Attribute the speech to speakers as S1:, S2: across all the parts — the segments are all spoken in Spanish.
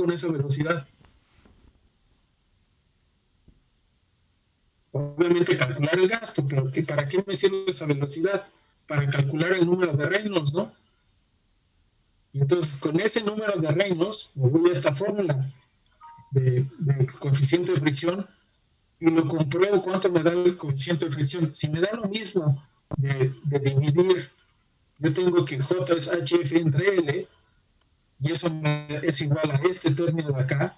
S1: con esa velocidad? Obviamente calcular el gasto, pero ¿para qué me sirve esa velocidad? Para calcular el número de Reynolds, ¿no? Y entonces con ese número de Reynolds me voy a esta fórmula de coeficiente de fricción y lo compruebo cuánto me da el coeficiente de fricción. Si me da lo mismo de dividir, yo tengo que J es HF entre L, y eso es igual a este término de acá,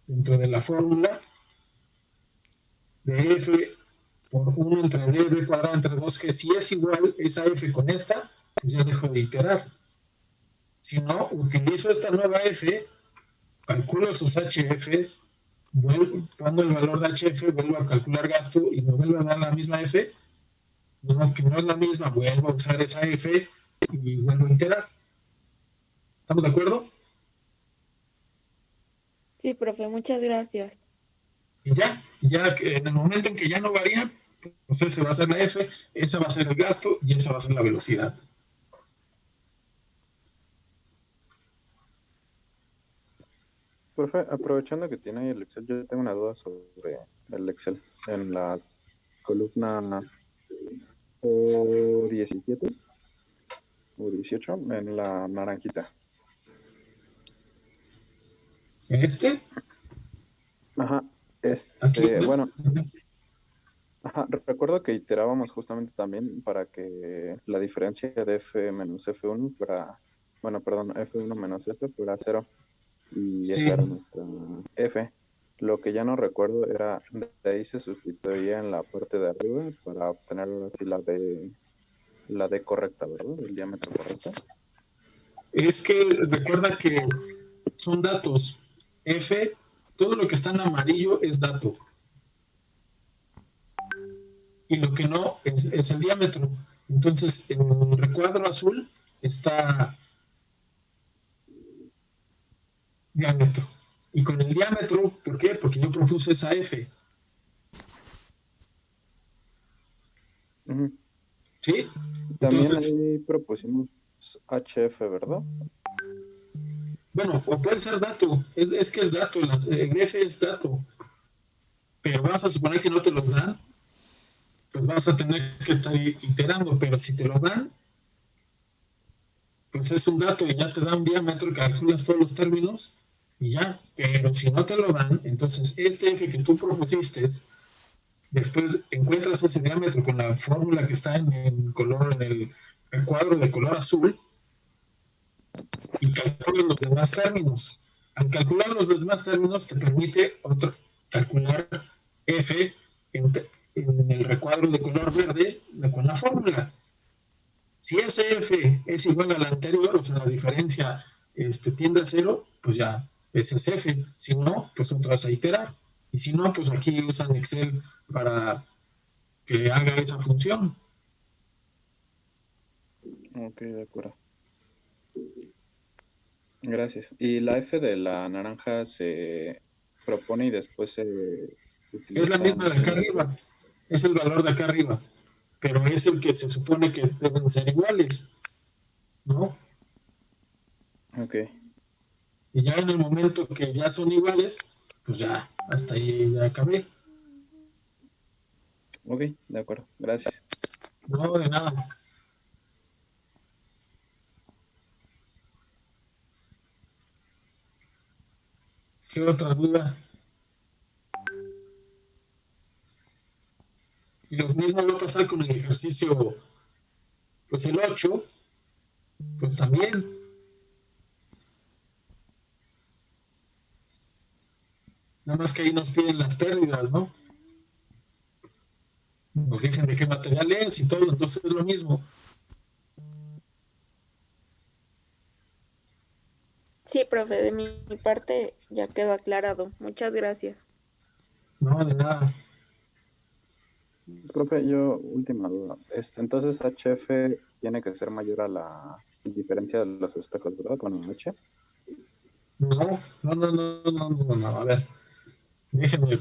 S1: dentro de la fórmula, de F por 1 entre D, B cuadrado entre 2G. Si es igual esa F con esta, pues ya dejo de iterar. Si no, utilizo esta nueva F, calculo sus HFs, pongo el valor de HF, vuelvo a calcular gasto y me vuelve a dar la misma F. No, que no es la misma, vuelvo a usar esa F y vuelvo a iterar. ¿Estamos de acuerdo?
S2: Sí, profe, muchas gracias.
S1: Y ya en el momento en que ya no varía, pues ese va a ser la F, esa va a ser el gasto y esa va a ser la velocidad.
S3: Profe, aprovechando que tiene ahí el Excel, yo tengo una duda sobre el Excel. En la columna O17 o 18, en la naranjita.
S1: Este,
S3: Ajá,
S1: aquí,
S3: bueno, ajá, recuerdo que iterábamos justamente también para que la diferencia de F menos F1 fuera, bueno, perdón, F1 menos F fuera cero. Y
S1: sí,
S3: esa era nuestra F. Lo que ya no recuerdo era, de ahí se sustituía en la parte de arriba para obtener así la D correcta, ¿verdad? El diámetro correcto.
S1: es que recuerda que son datos. F, todo lo que está en amarillo es dato. Y lo que no es el diámetro. Entonces, en el recuadro azul está diámetro. Y con el diámetro, ¿por qué? Porque yo propuse esa F.
S3: Ujú.
S1: ¿Sí?
S3: También
S1: Entonces,
S3: ahí propusimos HF, ¿verdad?
S1: bueno, o puede ser dato. Es que es dato. El F es dato. Pero vamos a suponer que no te los dan, pues vas a tener que estar iterando. Pero si te lo dan, pues es un dato y ya te da un diámetro, calculas todos los términos y ya. Pero si no te lo dan, entonces este F que tú propusiste, después encuentras ese diámetro con la fórmula que está en color, en el recuadro de color azul y calculas los demás términos. Al calcular los demás términos te permite calcular F en, en el recuadro de color verde con la fórmula. Si ese F es igual al anterior, o sea, la diferencia tiende a cero, pues ya, ese es F. Si no, pues otra vez a iterar. Y si no, pues aquí usan Excel para que haga esa función.
S3: Ok, de acuerdo. Gracias. ¿Y la F de la naranja se propone y después se
S1: Es la
S3: utiliza
S1: misma
S3: un
S1: de acá
S3: diámetro?
S1: arriba, es el valor de acá arriba, pero es el que se supone que deben ser iguales, ¿no?
S3: Ok,
S1: Y ya en el momento que ya son iguales, pues ya, hasta ahí ya acabé.
S3: ok, de acuerdo. Gracias.
S1: No, de nada. ¿Qué otra duda? Y lo mismo va a pasar con el ejercicio, pues el 8, pues también. Nada más que ahí nos piden las pérdidas, ¿no? Nos dicen de qué material es y todo, entonces es lo mismo.
S2: Sí, profe, de mi parte ya quedó aclarado. Muchas gracias.
S1: No, de nada.
S3: Profe, yo, última duda. Entonces HF tiene que ser mayor a la diferencia de los espejos, ¿verdad? Bueno, H.
S1: No, no, no, no, no, no, no. A ver, déjenme,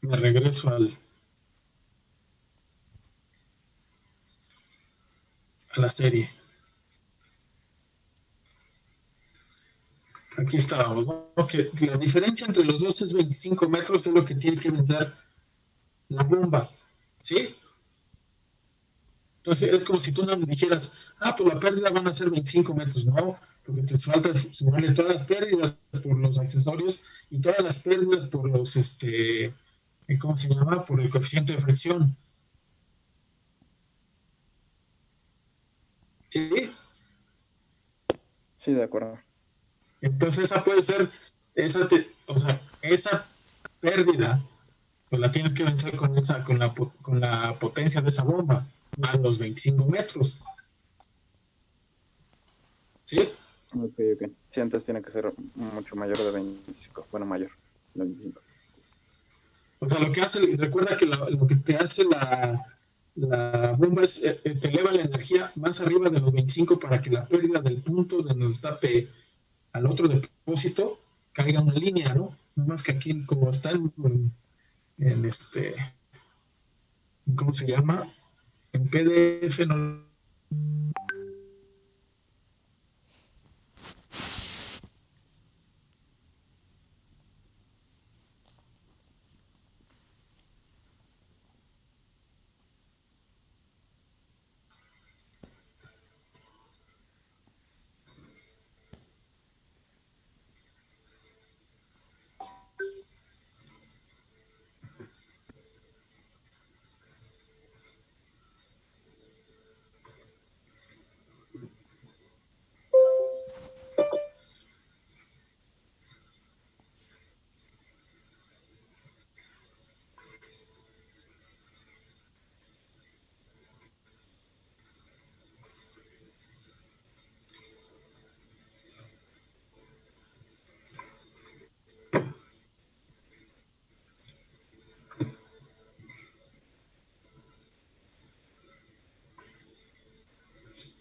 S1: me regreso a la serie. Aquí estábamos, ¿no? Que la diferencia entre los dos es 25 metros, es lo que tiene que vencer la bomba, ¿sí? Entonces es como si tú no me dijeras, pues la pérdida van a ser 25 metros, no, porque te falta sumarle todas las pérdidas por los accesorios y todas las pérdidas por los, ¿cómo se llama? Por el coeficiente de fricción, ¿sí?
S3: Sí, de acuerdo.
S1: Entonces esa puede ser, o sea, esa pérdida, pues la tienes que vencer con la potencia de esa bomba, a los 25 metros, ¿sí?
S3: Ok, ok. Sí, entonces tiene que ser mucho mayor de 25. Bueno, mayor. 25.
S1: O sea, lo que hace, recuerda que lo que te hace la bomba es, te eleva la energía más arriba de los 25 para que la pérdida del punto de donde está al otro depósito caiga una línea, ¿no? No más que aquí, como está en ¿cómo se llama? En PDF no.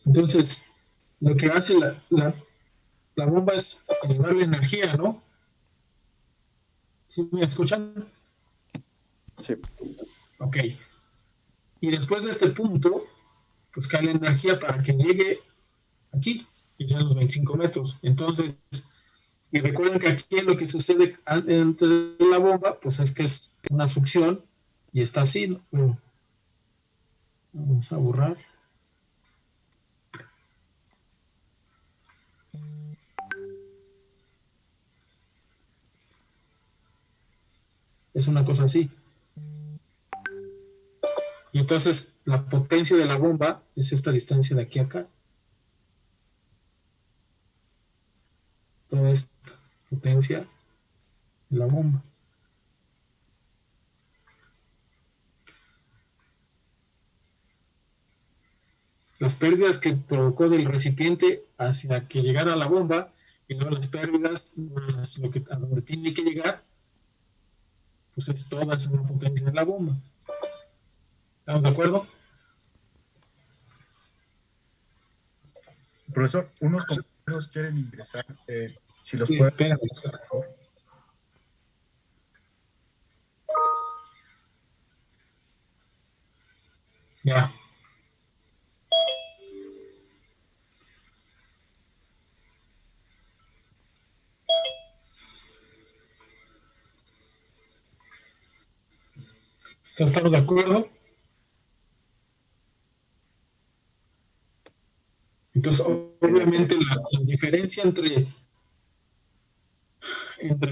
S1: Entonces, lo que hace la bomba es elevar energía, ¿no? ¿Sí me escuchan?
S3: Sí.
S1: Ok. Y después de este punto, pues cae la energía para que llegue aquí, y sean los 25 metros. Entonces, y recuerden que aquí lo que sucede antes de la bomba, pues es que es una succión y está así, ¿no? Bueno, vamos a borrar. Es una cosa así. Y entonces la potencia de la bomba es esta distancia de aquí a acá. Toda esta potencia de la bomba. Las pérdidas que provocó del recipiente hacia que llegara a la bomba y luego las pérdidas más lo que a donde tiene que llegar, pues es toda esa potencia de la bomba. ¿Estamos de acuerdo?
S4: Profesor, unos compañeros quieren ingresar. Si los
S1: Sí,
S4: puede,
S1: espérame.
S4: por favor.
S1: Ya. Entonces, ¿estamos de acuerdo? Entonces, obviamente, la diferencia entre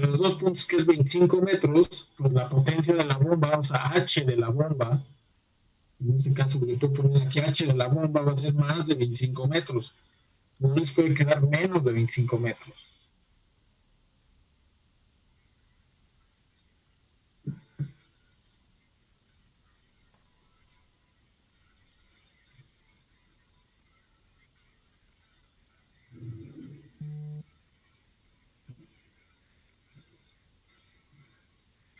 S1: los dos puntos, que es 25 metros, pues la potencia de la bomba, o sea, H de la bomba, en este caso, le puedo poner aquí H de la bomba, va a ser más de 25 metros. No les puede quedar menos de 25 metros.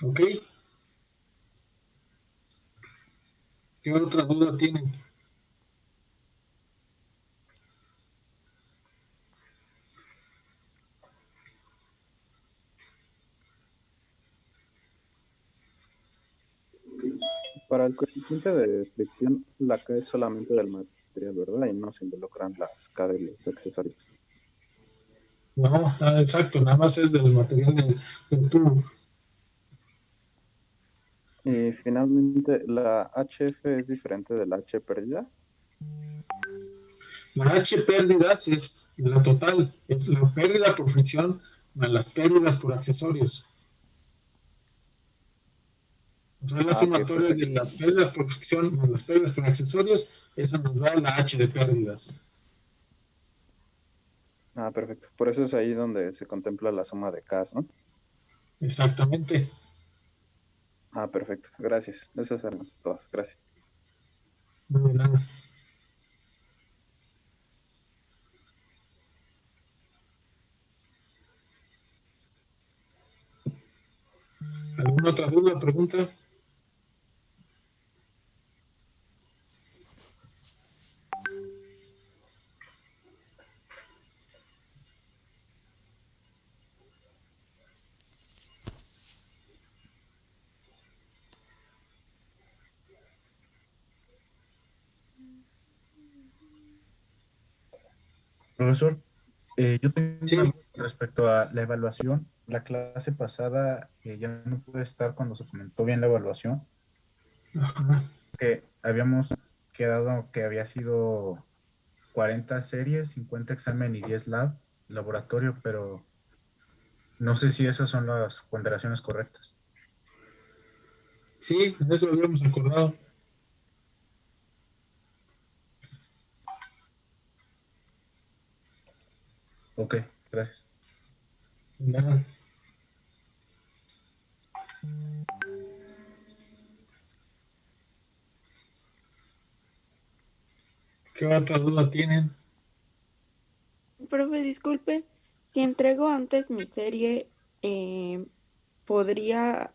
S1: ¿Ok? ¿Qué otra duda tienen?
S3: Para el coeficiente de fricción, la K es solamente del material, ¿verdad? Y no se involucran las K de los accesorios.
S1: No, exacto, nada más es del material del tubo.
S3: Y finalmente, ¿la HF es diferente de la H pérdida?
S1: La H pérdidas es la total, es la pérdida por fricción más las pérdidas por accesorios. O sea, la
S3: Ah, ok,
S1: sumatoria de
S3: perfecto.
S1: las pérdidas por fricción más las pérdidas por accesorios, eso nos da la H de pérdidas.
S3: Ah, perfecto. Por eso es ahí donde se contempla la suma de Ks, ¿no?
S1: Exactamente.
S3: Ah, perfecto. Gracias. Esas eran todas. Gracias.
S1: No hay nada. ¿Alguna otra duda, pregunta?
S4: Profesor, yo tengo una
S1: Sí.
S4: duda respecto a la evaluación. La clase pasada ya no pude estar cuando se comentó bien la evaluación,
S1: Ajá.
S4: que habíamos quedado que había sido 40 series, 50 examen y 10 laboratorio, pero no sé si esas son las ponderaciones correctas.
S1: Sí, en eso lo habíamos acordado.
S4: Ok, gracias.
S1: Nada. ¿Qué otra duda tienen?
S2: Profe, disculpe, si entrego antes mi serie, ¿podría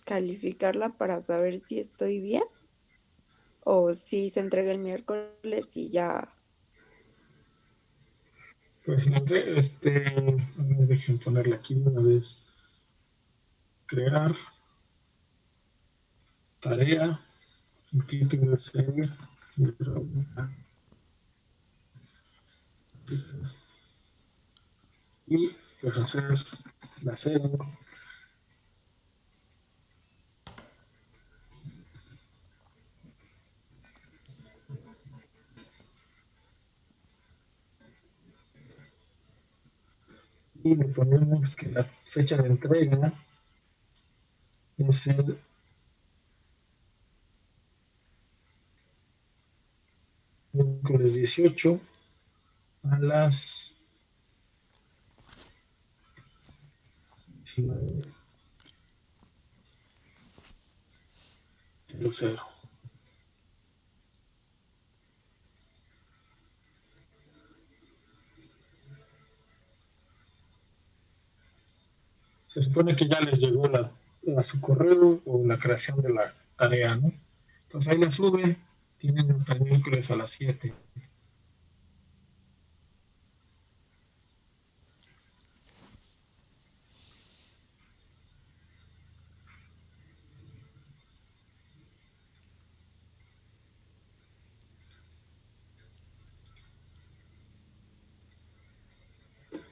S2: calificarla para saber si estoy bien? ¿O si se entrega el miércoles y ya?
S1: Pues a ver, dejen ponerle aquí de una vez. Crear tarea, título de serie, y pues hacer la serie. Y le ponemos que la fecha de entrega es el miércoles 18 a las 19:00. Se supone que ya les llegó a su correo o la creación de la tarea, ¿no? Entonces ahí la suben, tienen hasta el miércoles a las 7.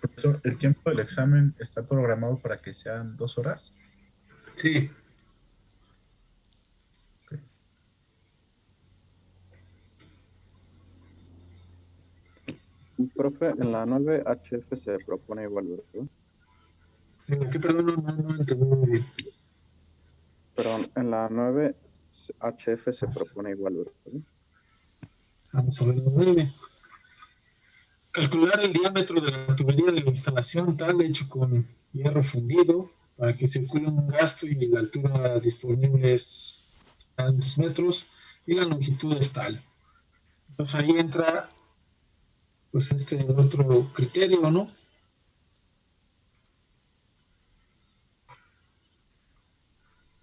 S4: Profesor, ¿el tiempo del examen está programado para que sean 2 horas?
S1: Sí,
S4: Ok.
S3: Profe, en la 9 HF se propone igual, ¿verdad?
S1: aquí perdón, no entendí muy bien.
S3: Perdón, en la 9 HF se propone igual, ¿verdad?
S1: Vamos a ver la 9. Calcular el diámetro de la tubería de la instalación tal hecho con hierro fundido para que circule un gasto y la altura disponible es tantos metros y la longitud es tal. Entonces ahí entra pues este otro criterio, ¿no?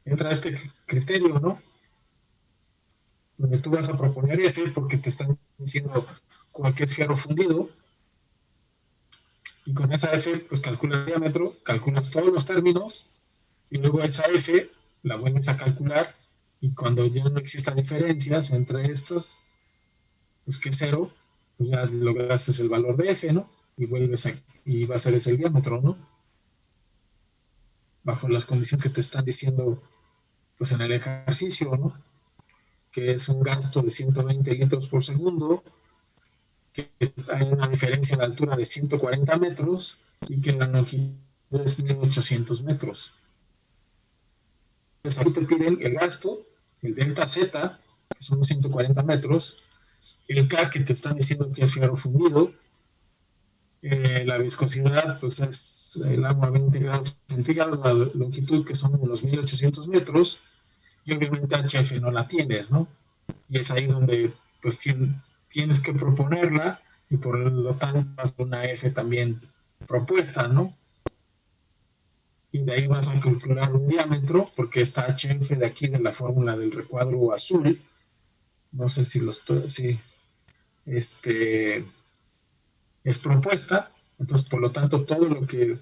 S1: Entra este criterio, ¿no? Donde tú vas a proponer F porque te están diciendo cualquier fierro fundido y con esa F pues calculas el diámetro, calculas todos los términos y luego esa F la vuelves a calcular y cuando ya no existan diferencias entre estos, pues que es cero, pues ya lograste el valor de F, ¿no? y y va a ser ese el diámetro, ¿no? Bajo las condiciones que te están diciendo pues en el ejercicio, ¿no? Que es un gasto de 120 litros por segundo, que hay una diferencia de altura de 140 metros y que la longitud es 1800 metros. Entonces aquí te piden el gasto, el delta Z, que son 140 metros, el K, que te están diciendo que es fierro fundido, la viscosidad, pues es el agua a 20 grados centígrados, la longitud, que son unos 1800 metros, y obviamente HF no la tienes, ¿no? Y es ahí donde pues tienes que proponerla y por lo tanto vas a una F también propuesta, ¿no? Y de ahí vas a calcular un diámetro, porque esta HF de aquí de la fórmula del recuadro azul, no sé si si este es propuesta, entonces por lo tanto todo lo que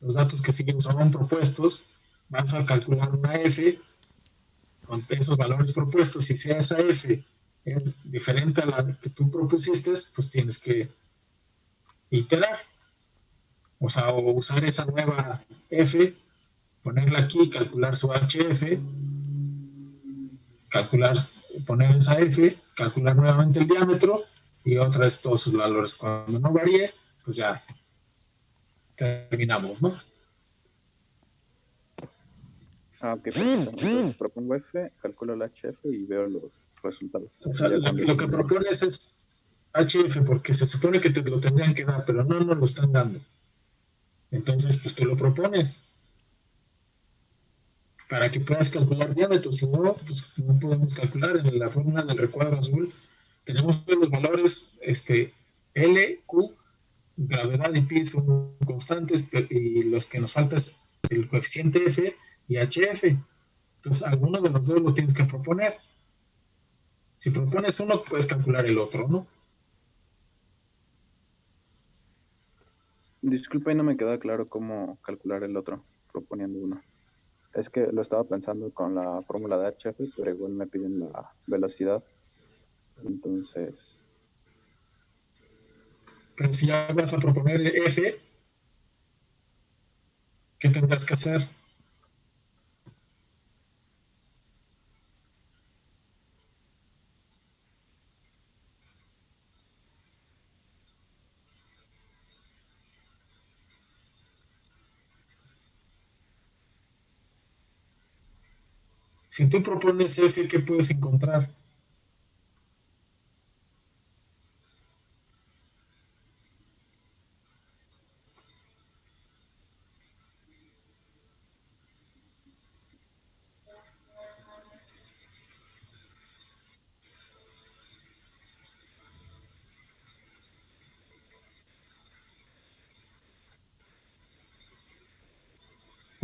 S1: los datos que siguen son propuestos, vas a calcular una F con esos valores propuestos, y si esa F es diferente a la que tú propusiste, pues tienes que iterar, o sea, o usar esa nueva F, ponerla aquí, calcular su HF, calcular, poner esa F, calcular nuevamente el diámetro y otra vez todos sus valores. Cuando no varíe, pues ya terminamos, ¿no?
S3: Ok, perfecto. Entonces propongo F, calculo el HF y veo los resultados.
S1: O sea,
S3: Ya cuando
S1: lo que propones es HF porque se supone que te lo tendrían que dar, pero no nos lo están dando. Entonces, pues tú lo propones para que puedas calcular diámetro. Si no, pues no podemos calcular. En la fórmula del recuadro azul tenemos todos los valores L, Q, gravedad y pi son constantes, y los que nos falta es el coeficiente F y HF. Entonces, alguno de los dos lo tienes que proponer. Si propones uno, puedes calcular el otro, ¿no?
S3: Disculpa, y no me queda claro cómo calcular el otro, proponiendo uno. Es que lo estaba pensando con la fórmula de HF, pero igual me piden la velocidad. Entonces,
S1: Pero si ya vas a proponer F, ¿qué tendrás que hacer? Si tú propones F, ¿qué puedes encontrar?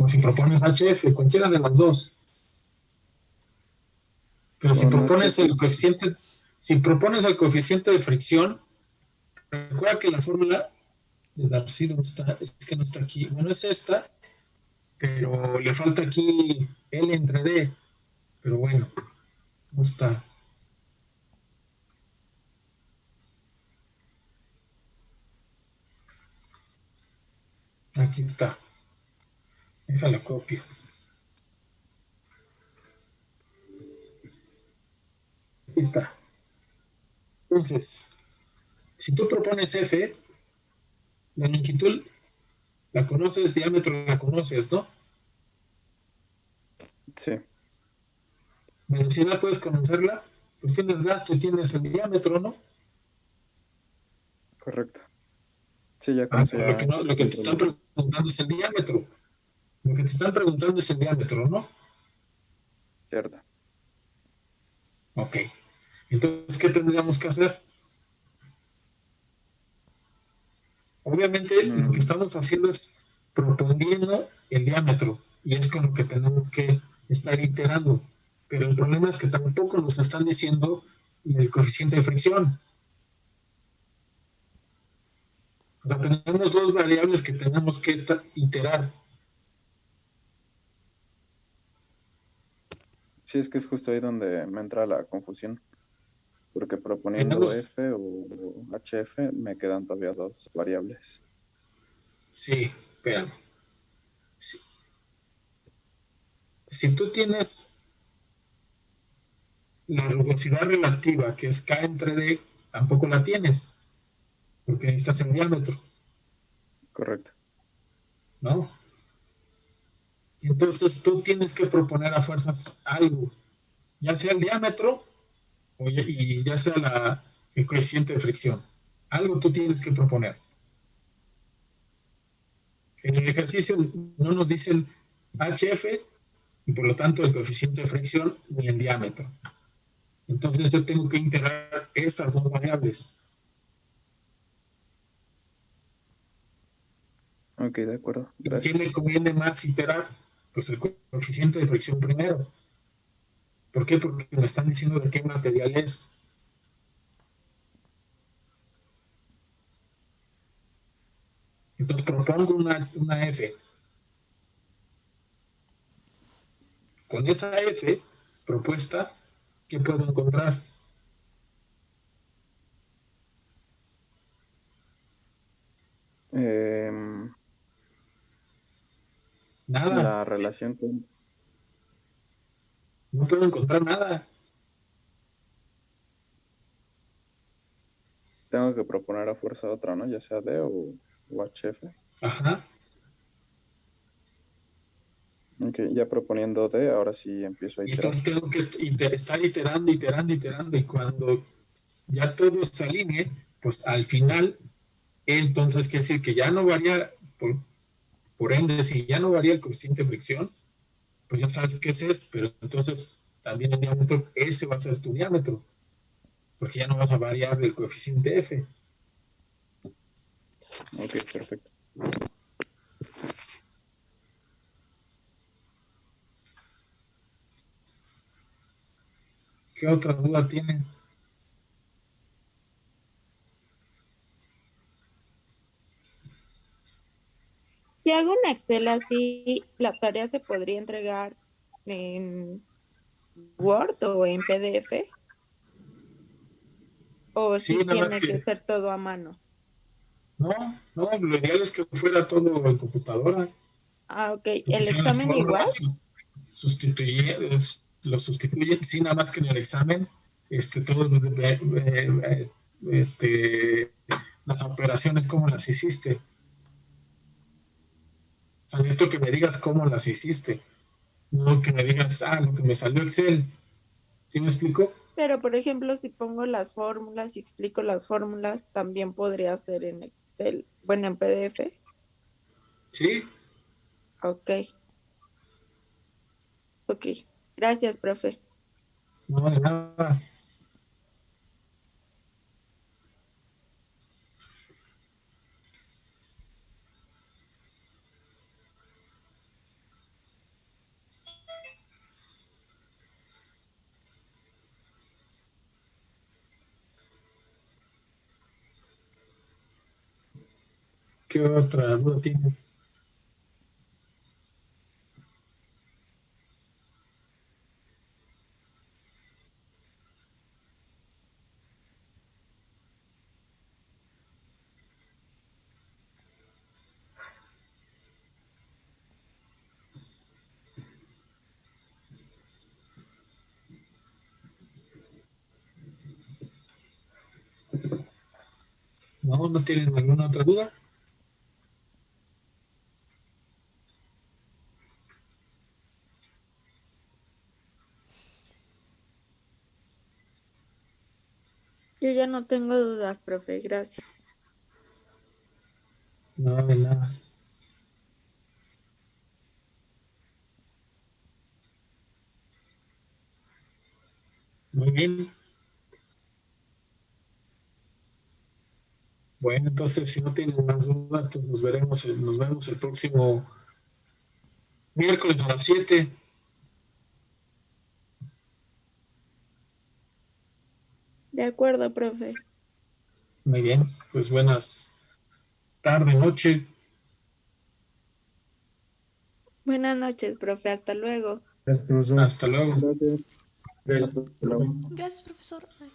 S1: O si propones HF, cualquiera de las dos. Pero si
S3: con
S1: propones
S3: HF,
S1: el coeficiente, si propones el coeficiente de fricción, recuerda que la fórmula de Darcy, ¿dónde está? Es que no está aquí. Bueno, es esta, pero le falta aquí L entre D. Pero bueno, no está. Aquí está. Déjala copio. Aquí está. Entonces, si tú propones F, la longitud la conoces, diámetro la conoces, ¿no?
S3: sí,
S1: Velocidad puedes conocerla, pues tienes gasto y tienes el diámetro, ¿no?
S3: correcto. Sí, ya con eso
S1: Pero
S3: ya
S1: lo que te están
S3: controlo.
S1: preguntando es el diámetro. Lo que te están preguntando es el diámetro, ¿no?
S3: Cierto.
S1: Ok. Entonces, ¿qué tendríamos que hacer? Obviamente, lo que
S3: Mm,
S1: estamos haciendo es proponiendo el diámetro, y es con lo que tenemos que estar iterando. Pero el problema es que tampoco nos están diciendo el coeficiente de fricción. O sea, tenemos dos variables que tenemos que iterar.
S3: sí, es que es justo ahí donde me entra la confusión. porque proponiendo
S1: Tenemos,
S3: F o HF me quedan todavía dos variables.
S1: sí, espérame. Si, si tú tienes la rugosidad relativa, que es K entre D, tampoco la tienes, porque necesitas el diámetro,
S3: Correcto.
S1: ¿no? Entonces tú tienes que proponer a fuerzas algo, ya sea el diámetro y ya sea el coeficiente de fricción. Algo tú tienes que proponer. En el ejercicio no nos dicen HF y por lo tanto el coeficiente de fricción ni el diámetro. Entonces yo tengo que integrar esas dos variables.
S3: Ok, de acuerdo.
S1: ¿Y qué
S3: Gracias.
S1: me conviene más iterar? Pues el coeficiente de fricción primero. ¿Por qué? Porque me están diciendo de qué material es. Entonces propongo una F. Con esa F propuesta, ¿qué puedo encontrar?
S3: Em,
S1: Nada.
S3: la relación con...
S1: No puedo encontrar nada.
S3: Tengo que proponer a fuerza otra, ¿no? Ya sea D o HF.
S1: Ajá.
S3: Ok, ya proponiendo D, ahora sí empiezo a
S1: Y
S3: iterar.
S1: entonces tengo que estar iterando, iterando, iterando. Y cuando ya todo se alinee, pues al final, entonces quiere decir que ya no varía, por ende, si ya no varía el coeficiente de fricción, pues ya sabes qué ese es, pero entonces también el diámetro, ese va a ser tu diámetro, porque ya no vas a variar el coeficiente F.
S3: Ok, perfecto.
S1: ¿Qué otra duda tienen?
S2: Si hago un Excel así, ¿la tarea se podría entregar en Word o en PDF? ¿O
S1: Sí,
S2: si
S1: nada más
S2: tiene que
S1: que,
S2: ser todo a mano?
S1: no, no, lo ideal es que fuera todo en computadora.
S2: Ah, ok.
S1: Tú
S2: ¿El
S1: pusieras las
S2: examen igual?
S1: fórmulas y lo sustituyen, sí, nada más que en el examen, todo, las operaciones, cómo las hiciste. O sea, necesito que me digas cómo las hiciste, no que me digas, lo que me salió Excel. ¿Sí me explico?
S2: Pero, por ejemplo, si pongo las fórmulas y explico las fórmulas, también podría ser en Excel, bueno, en PDF.
S1: Sí,
S2: Ok, ok. Gracias, profe.
S1: no de nada. ¿Qué otra duda tiene? No, no tienen ninguna otra duda.
S2: Yo ya no tengo dudas, profe. Gracias.
S1: No, de nada. Muy bien. Bueno, entonces si no tienen más dudas, pues nos vemos el próximo miércoles a las 7.
S2: De acuerdo, profe.
S1: Muy bien, pues buenas tardes, noche.
S2: Buenas noches, profe. Hasta luego.
S4: Gracias, profesor.
S1: Hasta luego.
S3: Gracias.
S4: Gracias.
S3: Hasta luego.
S5: Gracias, profesor. Ay.